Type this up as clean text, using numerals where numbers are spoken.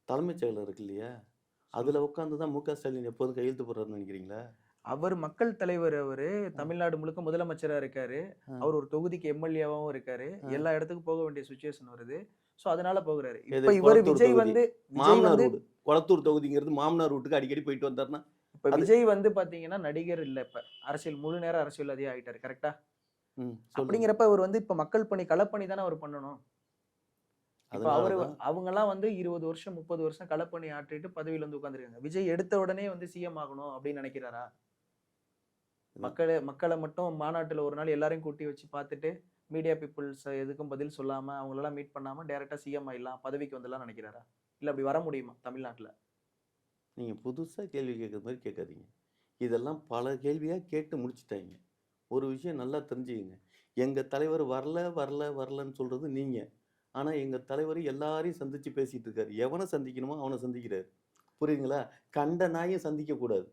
தலைமைச் செயலர் இருக்கு இல்லையா? அதுல உட்கார்ந்து தான் மு.க. ஸ்டாலின் எப்போதும் கையெழுத்து போடுறாருன்னு நினைக்கிறீங்களா? அவர் மக்கள் தலைவர் அவரு. அ, தமிழ்நாடு முழுக்க முதலமைச்சரா இருக்காரு. அ. அவர் ஒரு தொகுதிக்கு எம்எல்ஏவாவும் இருக்காரு. ஆ. எல்லா இடத்துக்கும் போக வேண்டிய சிச்சுவேஷன் வருது. ஸோ அதனால போகுறாரு. எது இப்ப இவரு கொளத்தூர் விஜய் தொகுதி. வந்து விஜய் மாமனார் வந்து வீடு. கொளத்தூர் தொகுதிங்கிறது மாமனார் வீட்டுக்கு அடிக்கடி போயிட்டு வந்தாருன்னா, இப்ப அது விஜய் வந்து பாத்தீங்கன்னா நடிகர் இல்ல இப்ப. அரசியல் முழு நேர அரசியல்வாதியா ஆயிட்டாரு. கரெக்ட்டா? சொல்லுங்க. அப்படிங்கிறப்ப அவர் வந்து இப்ப மக்கள் பணி, களப்பணி தானே அவர் பண்ணணும். இப்ப அதனால அவரு தான் அவங்கலாம் வந்து 20 வருஷம், 30 வருஷம் களப்பணி ஆற்றிட்டு பதவியில வந்து உட்கார்ந்திருக்காங்க. விஜய் எடுத்த உடனே வந்து சிஎம் ஆகணும் அப்படின்னு நினைக்கிறாரா? இதான். மக்கள மட்டும் மாநாட்டுல ஒரு நாள் எல்லாரையும் கூட்டி வச்சு பார்த்துட்டு, மீடியா பீப்பிள்ஸ் எதுக்கும் பதில் சொல்லாம, அவங்களலாம் மீட் பண்ணாம டைரக்ட்டா சிஎம் ஆயிடலாம், பதவிக்கு வந்துடலாம்னு நெனைக்கிறாரா? இல்ல அப்படி வர முடியுமா தமிழ்நாட்டுல? நீங்க புதுசா கேள்வி கேட்குற மாரி கேட்காதீங்க. இதெல்லாம் பல கேள்வியா கேட்டு முடிச்சுட்டாய்ங்க. ஒரு விஷயம் நல்லா தெரிஞ்சுக்கங்க. எங்க தலைவர் வரல, வரல, வரலன்னு சொல்றது நீங்க. ஆனா எங்க தலைவர் எல்லாரையும் சந்திச்சு பேசிட்டு இருக்காரு. எவன சந்திக்கணுமோ அவன சந்திக்கிறாரு. புரியுதுங்களா? கண்ட நாய சந்திக்கக் கூடாது.